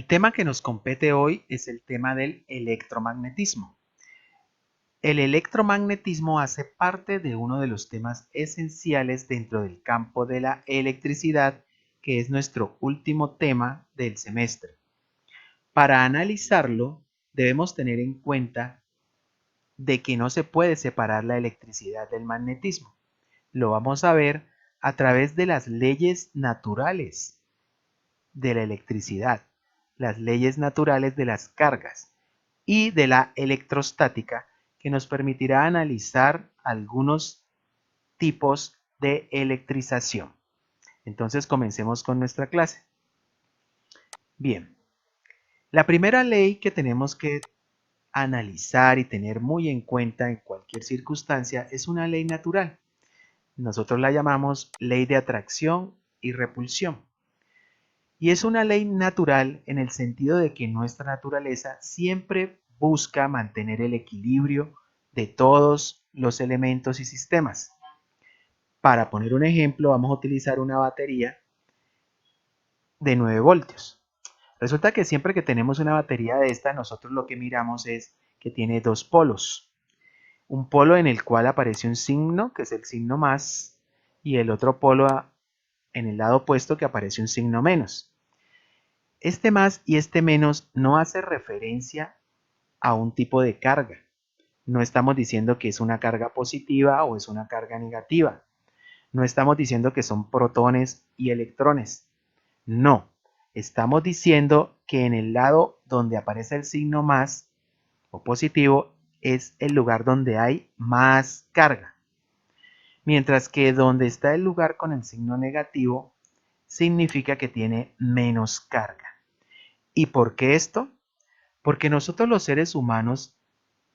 tema que nos compete hoy es el tema del electromagnetismo. El electromagnetismo hace parte de uno de los temas esenciales dentro del campo de la electricidad, que es nuestro último tema del semestre. Para analizarlo, debemos tener en cuenta de que no se puede separar la electricidad del magnetismo. Lo vamos a ver a través de las leyes naturales de la electricidad, las leyes naturales de las cargas y de la electrostática, que nos permitirá analizar algunos tipos de electrización. Entonces comencemos con nuestra clase. Bien, la primera ley que tenemos que analizar y tener muy en cuenta en cualquier circunstancia es una ley natural. Nosotros la llamamos ley de atracción y repulsión. Y es una ley natural en el sentido de que nuestra naturaleza siempre busca mantener el equilibrio de todos los elementos y sistemas. Para poner un ejemplo, vamos a utilizar una batería de 9 voltios. Resulta que siempre que tenemos una batería de esta, nosotros lo que miramos es que tiene dos polos. Un polo en el cual aparece un signo, que es el signo más, y el otro polo en el lado opuesto, que aparece un signo menos. Este más y este menos no hace referencia a un tipo de carga. No estamos diciendo que es una carga positiva o es una carga negativa. No estamos diciendo que son protones y electrones. No, estamos diciendo que en el lado donde aparece el signo más o positivo es el lugar donde hay más carga. Mientras que donde está el lugar con el signo negativo significa que tiene menos carga. ¿Y por qué esto? Porque nosotros los seres humanos,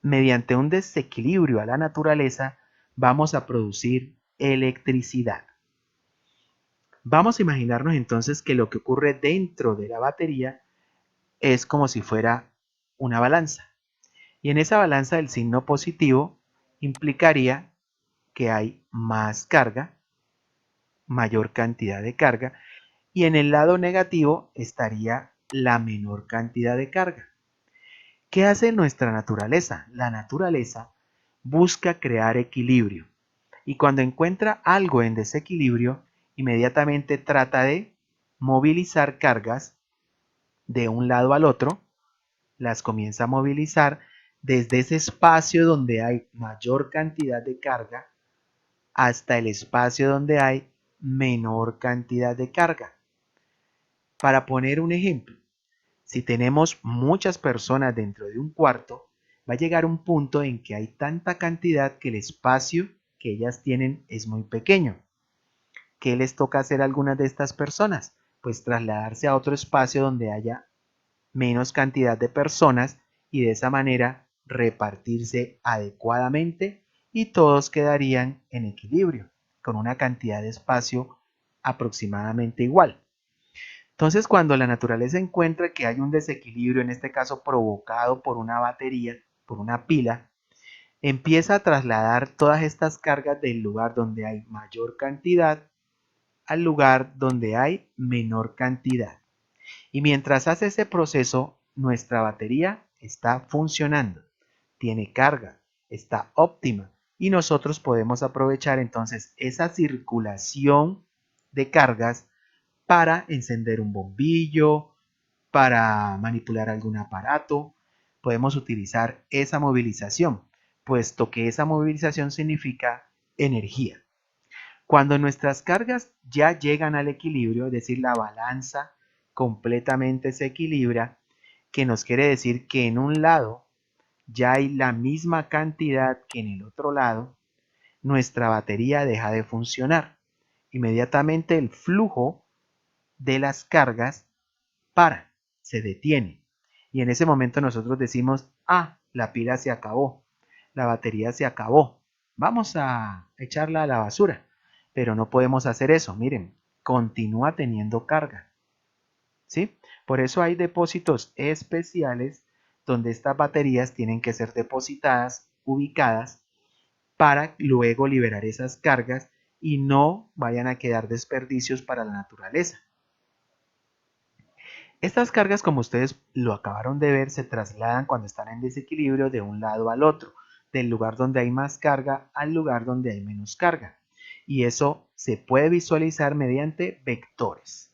mediante un desequilibrio a la naturaleza, vamos a producir electricidad. Vamos a imaginarnos entonces que lo que ocurre dentro de la batería es como si fuera una balanza. Y en esa balanza el signo positivo implicaría que hay más carga, mayor cantidad de carga, y en el lado negativo estaría la menor cantidad de carga. ¿Qué hace nuestra naturaleza? La naturaleza busca crear equilibrio y cuando encuentra algo en desequilibrio, inmediatamente trata de movilizar cargas de un lado al otro, las comienza a movilizar desde ese espacio donde hay mayor cantidad de carga hasta el espacio donde hay menor cantidad de carga. Para poner un ejemplo, si tenemos muchas personas dentro de un cuarto, va a llegar un punto en que hay tanta cantidad que el espacio que ellas tienen es muy pequeño. ¿Qué les toca hacer a algunas de estas personas? Pues trasladarse a otro espacio donde haya menos cantidad de personas y de esa manera repartirse adecuadamente y todos quedarían en equilibrio, con una cantidad de espacio aproximadamente igual. Entonces, cuando la naturaleza encuentra que hay un desequilibrio, en este caso provocado por una batería, por una pila, empieza a trasladar todas estas cargas del lugar donde hay mayor cantidad al lugar donde hay menor cantidad. Y mientras hace ese proceso, nuestra batería está funcionando, tiene carga, está óptima y nosotros podemos aprovechar entonces esa circulación de cargas para encender un bombillo, para manipular algún aparato. Podemos utilizar esa movilización, puesto que esa movilización significa energía. Cuando nuestras cargas ya llegan al equilibrio, es decir, la balanza completamente se equilibra, que nos quiere decir que en un lado ya hay la misma cantidad que en el otro lado, nuestra batería deja de funcionar. Inmediatamente el flujo de las cargas se detiene. Y en ese momento nosotros decimos, la pila se acabó, la batería se acabó, vamos a echarla a la basura. Pero no podemos hacer eso, miren, continúa teniendo carga. ¿Sí? Por eso hay depósitos especiales donde estas baterías tienen que ser depositadas, ubicadas, para luego liberar esas cargas y no vayan a quedar desperdicios para la naturaleza. Estas cargas, como ustedes lo acabaron de ver, se trasladan cuando están en desequilibrio de un lado al otro, del lugar donde hay más carga al lugar donde hay menos carga. Y eso se puede visualizar mediante vectores.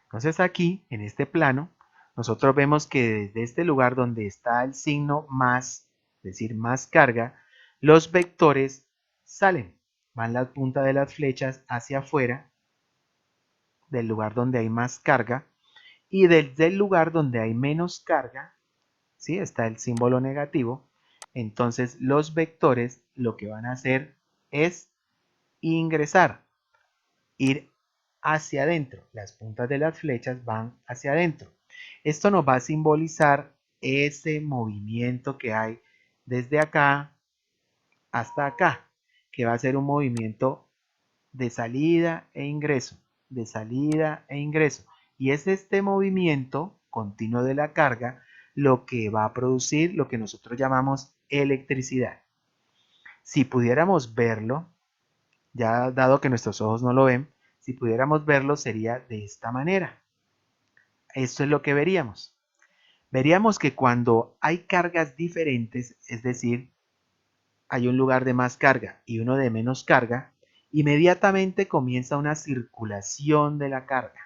Entonces aquí, en este plano, nosotros vemos que desde este lugar donde está el signo más, es decir, más carga, los vectores salen, van la punta de las flechas hacia afuera del lugar donde hay más carga y desde el lugar donde hay menos carga, ¿sí? Está el símbolo negativo, entonces los vectores lo que van a hacer es ingresar, ir hacia adentro. Las puntas de las flechas van hacia adentro. Esto nos va a simbolizar ese movimiento que hay desde acá hasta acá, que va a ser un movimiento de salida e ingreso, de salida e ingreso. Y es este movimiento continuo de la carga lo que va a producir lo que nosotros llamamos electricidad. Si pudiéramos verlo, ya dado que nuestros ojos no lo ven, si pudiéramos verlo sería de esta manera. Esto es lo que veríamos. Veríamos que cuando hay cargas diferentes, es decir, hay un lugar de más carga y uno de menos carga, inmediatamente comienza una circulación de la carga.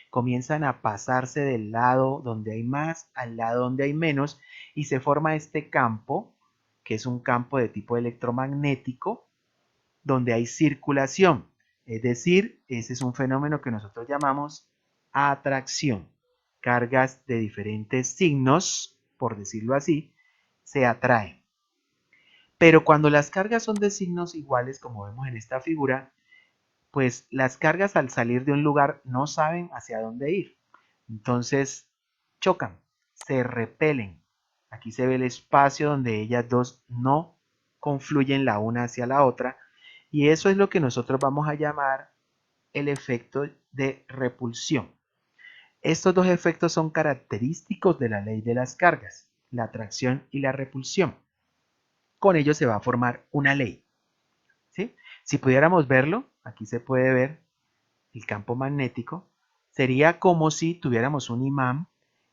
Comienzan a pasarse del lado donde hay más al lado donde hay menos y se forma este campo, que es un campo de tipo electromagnético, donde hay circulación. Es decir, ese es un fenómeno que nosotros llamamos atracción. Cargas de diferentes signos, por decirlo así, se atraen. Pero cuando las cargas son de signos iguales, como vemos en esta figura, pues las cargas al salir de un lugar no saben hacia dónde ir. Entonces chocan, se repelen. Aquí se ve el espacio donde ellas dos no confluyen la una hacia la otra. Y eso es lo que nosotros vamos a llamar el efecto de repulsión. Estos dos efectos son característicos de la ley de las cargas, la atracción y la repulsión. Con ello se va a formar una ley. ¿Sí? Si pudiéramos verlo, aquí se puede ver el campo magnético, sería como si tuviéramos un imán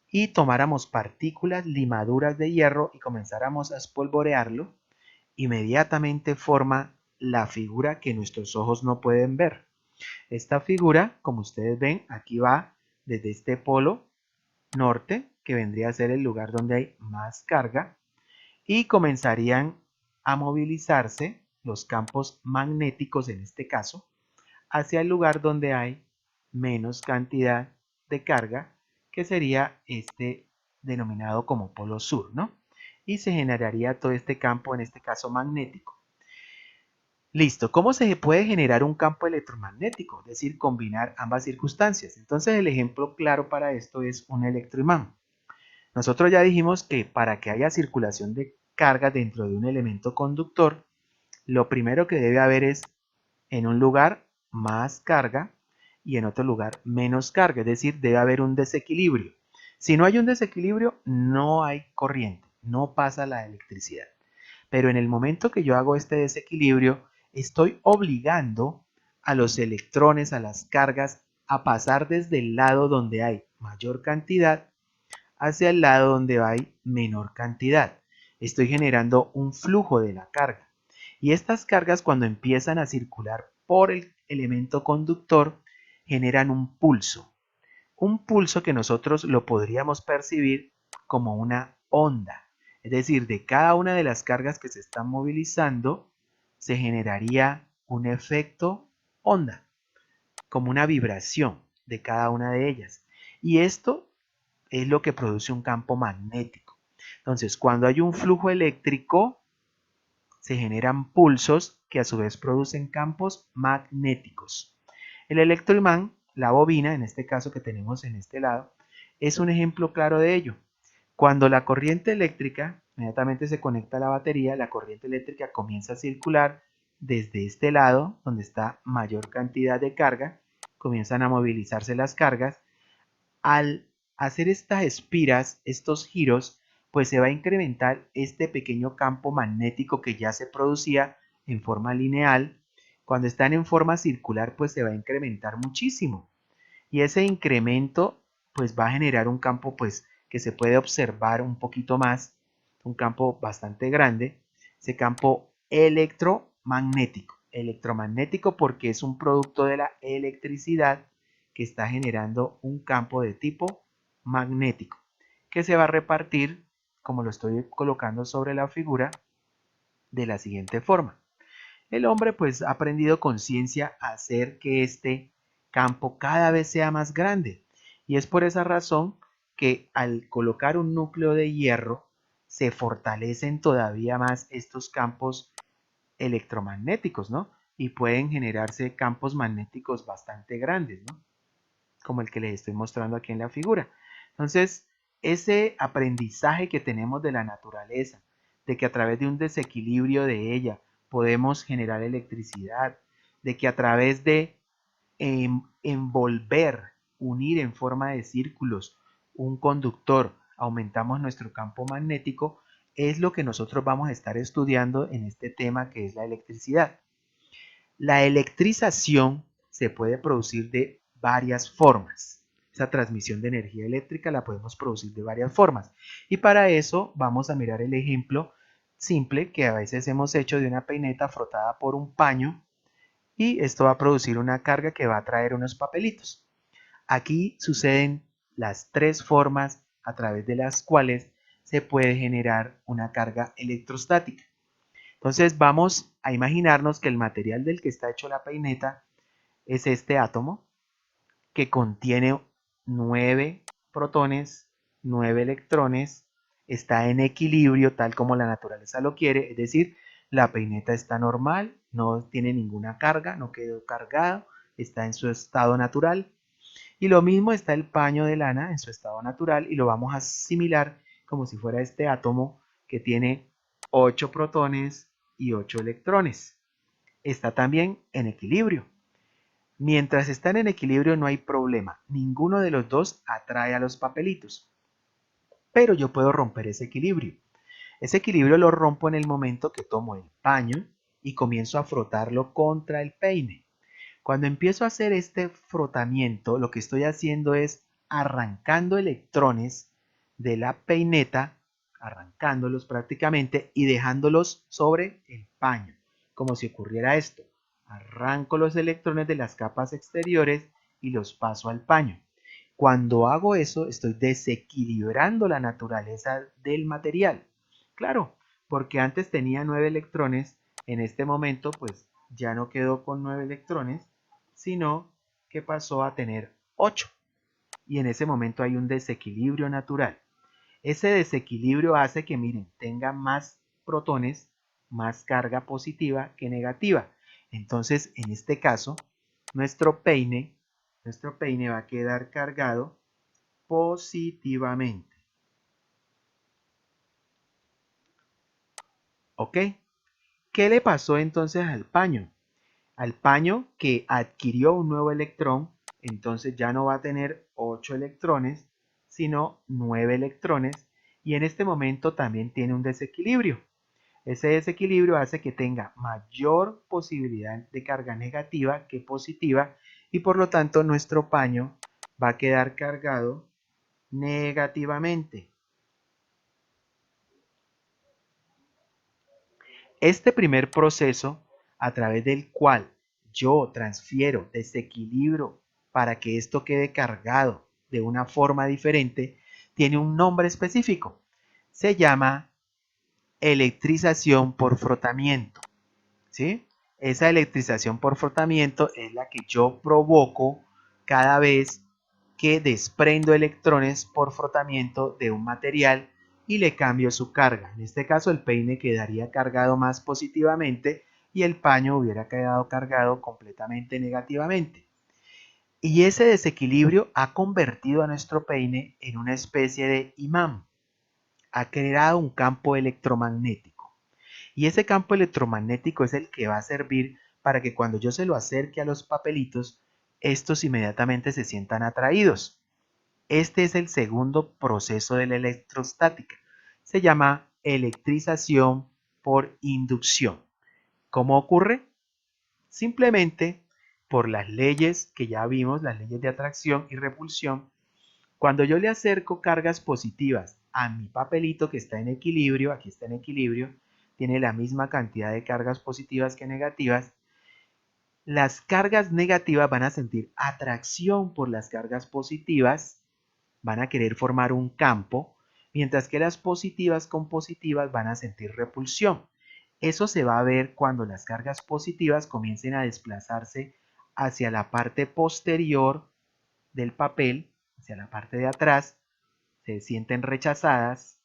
y tomáramos partículas, limaduras de hierro y comenzáramos a espolvorearlo, inmediatamente forma la figura que nuestros ojos no pueden ver. Esta figura, como ustedes ven, aquí va desde este polo norte, que vendría a ser el lugar donde hay más carga, y comenzarían a movilizarse los campos magnéticos en este caso hacia el lugar donde hay menos cantidad de carga, que sería este denominado como polo sur, ¿no? Y se generaría todo este campo, en este caso magnético. Listo, ¿cómo se puede generar un campo electromagnético? Es decir, combinar ambas circunstancias. Entonces el ejemplo claro para esto es un electroimán. Nosotros ya dijimos que para que haya circulación de carga dentro de un elemento conductor, lo primero que debe haber es en un lugar más carga y en otro lugar menos carga, es decir, debe haber un desequilibrio. Si no hay un desequilibrio, no hay corriente, no pasa la electricidad. Pero en el momento que yo hago este desequilibrio, estoy obligando a los electrones, a las cargas, a pasar desde el lado donde hay mayor cantidad hacia el lado donde hay menor cantidad. Estoy generando un flujo de la carga. Y estas cargas, cuando empiezan a circular por el elemento conductor, generan un pulso. Un pulso que nosotros lo podríamos percibir como una onda. Es decir, de cada una de las cargas que se están movilizando, se generaría un efecto onda, como una vibración de cada una de ellas. Y esto es lo que produce un campo magnético. Entonces, cuando hay un flujo eléctrico, se generan pulsos que a su vez producen campos magnéticos. El electroimán, la bobina, en este caso que tenemos en este lado, es un ejemplo claro de ello. Cuando la corriente eléctrica inmediatamente se conecta a la batería, la corriente eléctrica comienza a circular desde este lado, donde está mayor cantidad de carga, comienzan a movilizarse las cargas. Al hacer estas espiras, estos giros, pues se va a incrementar este pequeño campo magnético que ya se producía en forma lineal. Cuando están en forma circular, pues se va a incrementar muchísimo. Y ese incremento pues va a generar un campo pues que se puede observar un poquito más, un campo bastante grande, ese campo electromagnético. Electromagnético porque es un producto de la electricidad que está generando un campo de tipo magnético que se va a repartir, como lo estoy colocando sobre la figura, de la siguiente forma. El hombre pues ha aprendido con ciencia a hacer que este campo cada vez sea más grande y es por esa razón que al colocar un núcleo de hierro se fortalecen todavía más estos campos electromagnéticos, ¿no? Y pueden generarse campos magnéticos bastante grandes, ¿no? Como el que les estoy mostrando aquí en la figura. Entonces, ese aprendizaje que tenemos de la naturaleza, de que a través de un desequilibrio de ella podemos generar electricidad, de que a través de envolver, unir en forma de círculos un conductor, aumentamos nuestro campo magnético, es lo que nosotros vamos a estar estudiando en este tema que es la electricidad. La electrización se puede producir de varias formas. Esa transmisión de energía eléctrica la podemos producir de varias formas. Y para eso vamos a mirar el ejemplo simple que a veces hemos hecho de una peineta frotada por un paño y esto va a producir una carga que va a traer unos papelitos. Aquí suceden las tres formas a través de las cuales se puede generar una carga electrostática. Entonces vamos a imaginarnos que el material del que está hecho la peineta es este átomo que contiene 9 protones, 9 electrones, está en equilibrio tal como la naturaleza lo quiere, es decir, la peineta está normal, no tiene ninguna carga, no quedó cargado, está en su estado natural. Y lo mismo está el paño de lana en su estado natural y lo vamos a asimilar como si fuera este átomo que tiene 8 protones y 8 electrones. Está también en equilibrio. Mientras están en equilibrio no hay problema. Ninguno de los dos atrae a los papelitos. Pero yo puedo romper ese equilibrio. Ese equilibrio lo rompo en el momento que tomo el paño y comienzo a frotarlo contra el peine. Cuando empiezo a hacer este frotamiento, lo que estoy haciendo es arrancando electrones de la peineta, arrancándolos prácticamente y dejándolos sobre el paño, como si ocurriera esto. Arranco los electrones de las capas exteriores y los paso al paño. Cuando hago eso, estoy desequilibrando la naturaleza del material. Claro, porque antes tenía 9 electrones, en este momento pues ya no quedó con 9 electrones, sino que pasó a tener 8. Y en ese momento hay un desequilibrio natural. Ese desequilibrio hace que, miren, tenga más protones, más carga positiva que negativa. Entonces, en este caso, nuestro peine va a quedar cargado positivamente. ¿Ok? ¿Qué le pasó entonces al paño? Al paño que adquirió un nuevo electrón, entonces ya no va a tener 8 electrones, sino 9 electrones, y en este momento también tiene un desequilibrio. Ese desequilibrio hace que tenga mayor posibilidad de carga negativa que positiva, y por lo tanto nuestro paño va a quedar cargado negativamente. Este primer proceso, a través del cual yo transfiero, desequilibro para que esto quede cargado de una forma diferente, tiene un nombre específico. Se llama electrización por frotamiento. ¿Sí? Esa electrización por frotamiento es la que yo provoco cada vez que desprendo electrones por frotamiento de un material y le cambio su carga. En este caso el peine quedaría cargado más positivamente y el paño hubiera quedado cargado completamente negativamente. Y ese desequilibrio ha convertido a nuestro peine en una especie de imán. Ha creado un campo electromagnético. Y ese campo electromagnético es el que va a servir para que cuando yo se lo acerque a los papelitos, estos inmediatamente se sientan atraídos. Este es el segundo proceso de la electrostática. Se llama electrización por inducción. ¿Cómo ocurre? Simplemente por las leyes que ya vimos, las leyes de atracción y repulsión, cuando yo le acerco cargas positivas a mi papelito que está en equilibrio, aquí está en equilibrio, tiene la misma cantidad de cargas positivas que negativas, las cargas negativas van a sentir atracción por las cargas positivas, van a querer formar un campo, mientras que las positivas con positivas van a sentir repulsión. Eso se va a ver cuando las cargas positivas comiencen a desplazarse hacia la parte posterior del papel, hacia la parte de atrás, se sienten rechazadas,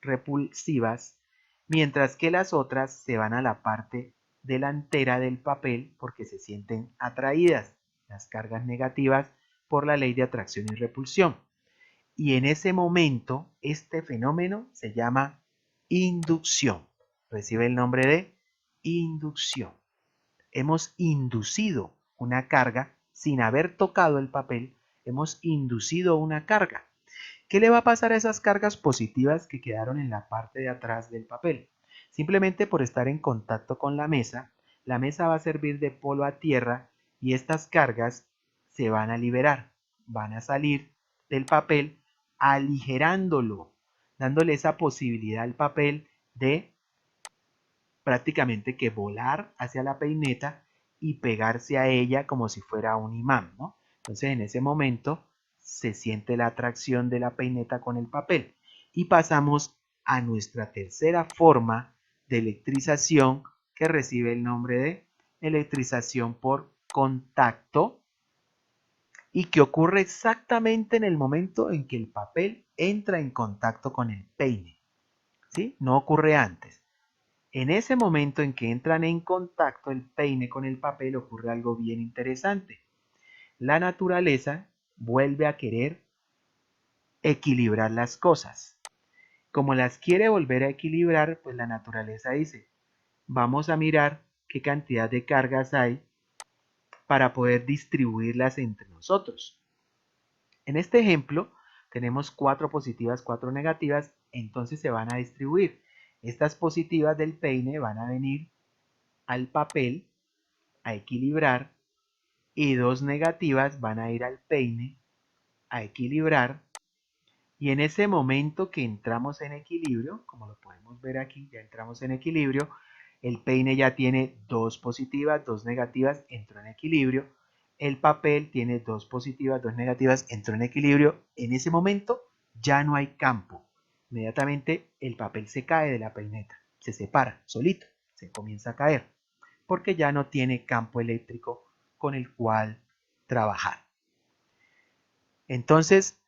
repulsivas, mientras que las otras se van a la parte delantera del papel porque se sienten atraídas, las cargas negativas, por la ley de atracción y repulsión. Y en ese momento, este fenómeno se llama inducción. Recibe el nombre de inducción. Hemos inducido una carga sin haber tocado el papel, hemos inducido una carga. ¿Qué le va a pasar a esas cargas positivas que quedaron en la parte de atrás del papel? Simplemente por estar en contacto con la mesa va a servir de polo a tierra y estas cargas se van a liberar, van a salir del papel aligerándolo, dándole esa posibilidad al papel de prácticamente que volar hacia la peineta y pegarse a ella como si fuera un imán, ¿no? Entonces en ese momento se siente la atracción de la peineta con el papel y pasamos a nuestra tercera forma de electrización que recibe el nombre de electrización por contacto y que ocurre exactamente en el momento en que el papel entra en contacto con el peine, ¿sí? No ocurre antes. En ese momento en que entran en contacto el peine con el papel ocurre algo bien interesante. La naturaleza vuelve a querer equilibrar las cosas. Como las quiere volver a equilibrar, pues la naturaleza dice, vamos a mirar qué cantidad de cargas hay para poder distribuirlas entre nosotros. En este ejemplo tenemos 4 positivas, 4 negativas, entonces se van a distribuir. Estas positivas del peine van a venir al papel a equilibrar y 2 negativas van a ir al peine a equilibrar y en ese momento que entramos en equilibrio, como lo podemos ver aquí, ya entramos en equilibrio, el peine ya tiene 2 positivas, 2 negativas, entró en equilibrio, el papel tiene 2 positivas, 2 negativas, entró en equilibrio, en ese momento ya no hay campo, inmediatamente el papel se cae de la peineta, se separa solito, se comienza a caer porque ya no tiene campo eléctrico con el cual trabajar. Entonces,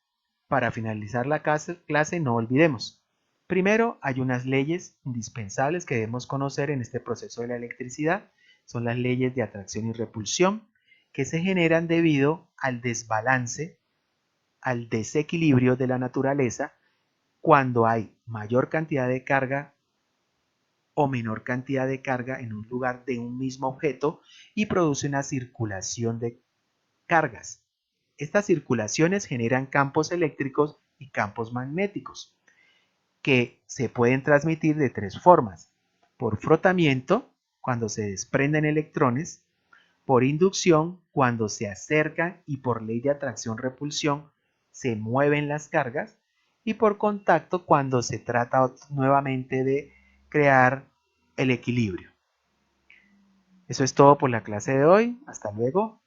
para finalizar la clase, no olvidemos. Primero, hay unas leyes indispensables que debemos conocer en este proceso de la electricidad. Son las leyes de atracción y repulsión que se generan debido al desbalance, al desequilibrio de la naturaleza cuando hay mayor cantidad de carga o menor cantidad de carga en un lugar de un mismo objeto y produce una circulación de cargas. Estas circulaciones generan campos eléctricos y campos magnéticos que se pueden transmitir de 3 formas. Por frotamiento, cuando se desprenden electrones, por inducción, cuando se acercan y por ley de atracción-repulsión se mueven las cargas, y por contacto, cuando se trata nuevamente de crear el equilibrio. Eso es todo por la clase de hoy. Hasta luego.